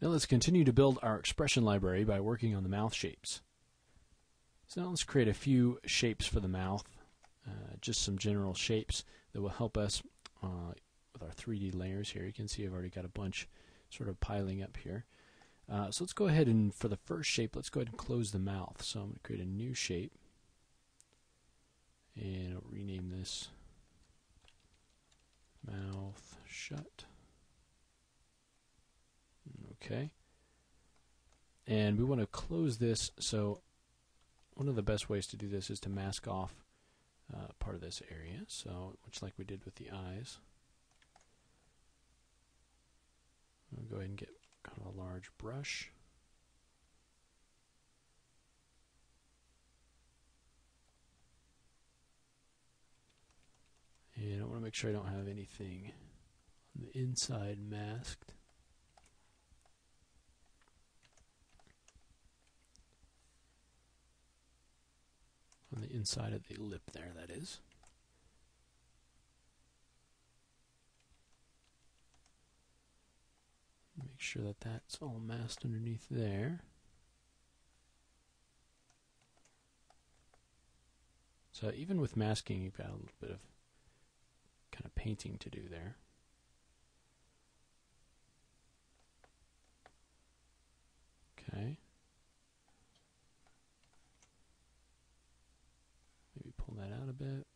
Now let's continue to build our expression library by working on the mouth shapes. So now let's create a few shapes for the mouth, just some general shapes that will help us with our 3D layers here. You can see I've already got a bunch sort of piling up here. So let's go ahead and for the first shape, let's go ahead and close the mouth. So I'm going to create a new shape, and I'll rename this mouth shut. Okay. And we want to close this, so one of the best ways to do this is to mask off part of this area, so much like we did with the eyes. I'll go ahead and get kind of a large brush. And I want to make sure I don't have anything on the inside masked. On the inside of the lip there, that is. Make sure that that's all masked underneath there. So even with masking, you've got a little bit of kind of painting to do there. Okay. Maybe pull that out a bit.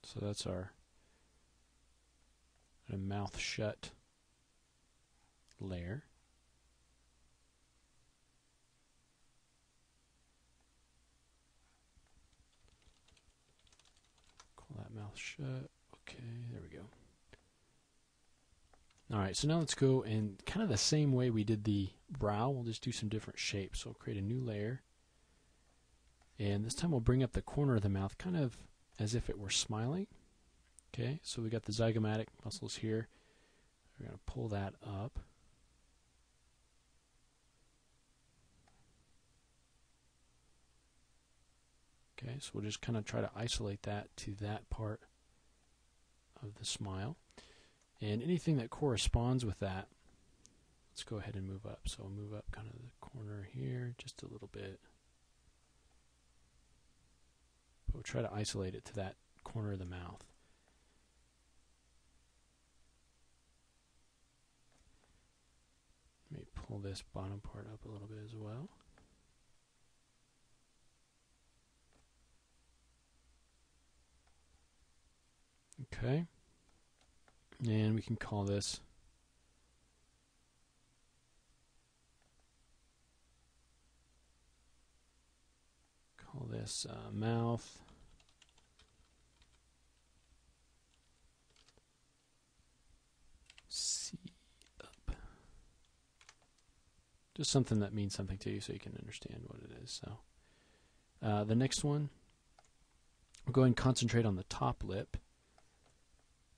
So that's our mouth shut layer. Call that mouth shut. Okay, there we go. Alright, so now let's go and kind of the same way we did the brow, we'll just do some different shapes. So we'll create a new layer. And this time we'll bring up the corner of the mouth kind of as if it were smiling. Okay, so we got the zygomatic muscles here. We're going to pull that up. Okay, so we'll just kind of try to isolate that to that part of the smile. And anything that corresponds with that, let's go ahead and move up. So we'll move up kind of the corner here just a little bit. But we'll try to isolate it to that corner of the mouth. Let me pull this bottom part up a little bit as well. Okay. And we can call this mouth C up. Just something that means something to you so you can understand what it is. So the next one, we'll go ahead and concentrate on the top lip.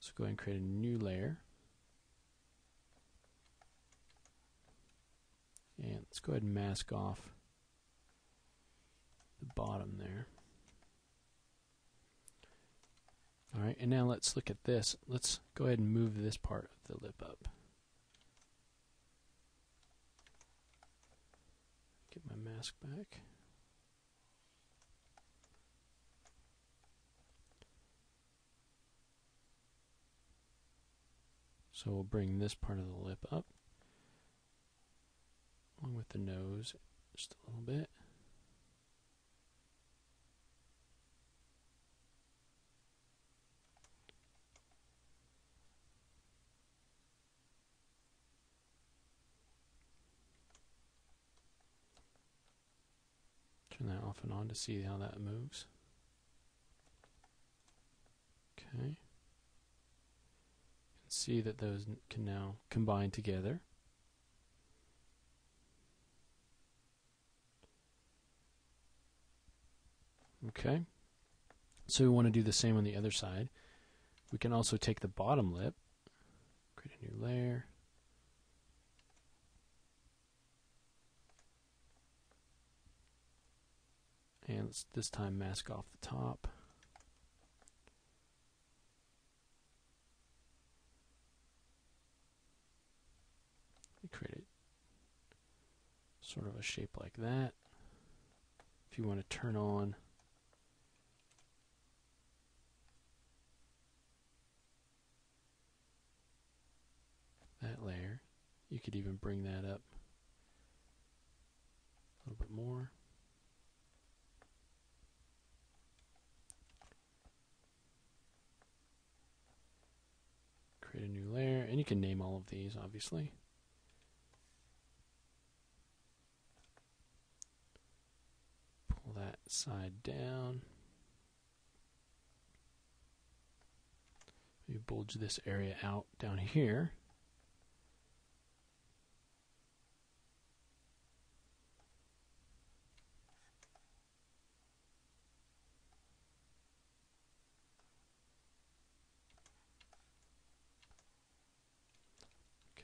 So go ahead and create a new layer. And let's go ahead and mask off the bottom there. Alright, and now let's look at this. Let's go ahead and move this part of the lip up. Get my mask back. So we'll bring this part of the lip up, along with the nose, just a little bit. Turn that off and on to see how that moves. Okay. See that those can now combine together. Okay, so we want to do the same on the other side. We can also take the bottom lip, create a new layer, And let's this time mask off the top. Create it sort of a shape like that. If you want to turn on that layer, you could even bring that up a little bit more. Create a new layer, and you can name all of these, obviously. Pull that side down. You bulge this area out down here.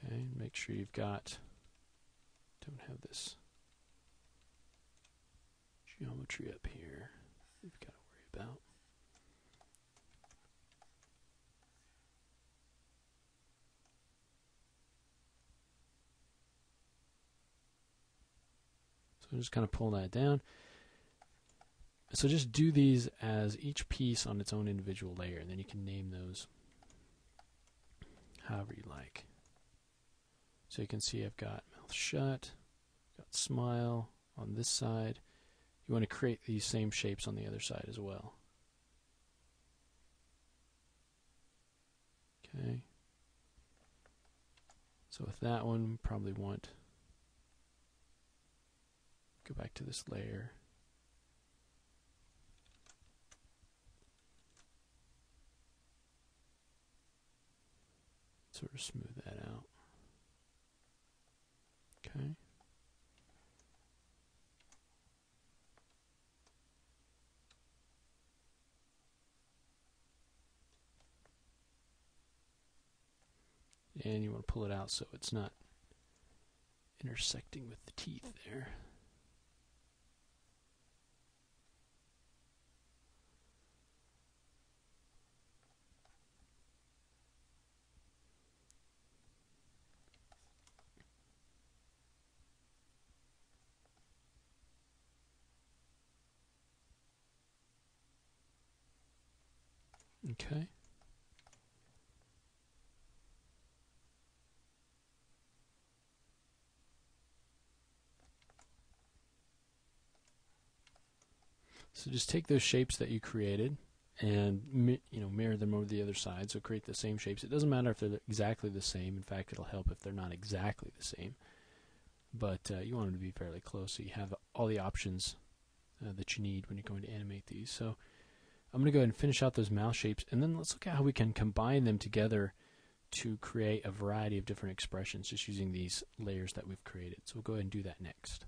Okay, make sure you've got, don't have this geometry up here you've got to worry about. So just kind of pull that down. So just do these as each piece on its own individual layer, and then you can name those however you like. So you can see I've got mouth shut, got smile on this side. You want to create these same shapes on the other side as well. Okay. So with that one, we probably want, go back to this layer. Sort of smooth that out. Okay. And you want to pull it out so it's not intersecting with the teeth there. Okay. So just take those shapes that you created and mirror them over the other side. So create the same shapes. It doesn't matter if they're exactly the same. In fact, it'll help if they're not exactly the same. But you want them to be fairly close, so you have all the options that you need when you're going to animate these. So I'm going to go ahead and finish out those mouth shapes, and then let's look at how we can combine them together to create a variety of different expressions just using these layers that we've created. So we'll go ahead and do that next.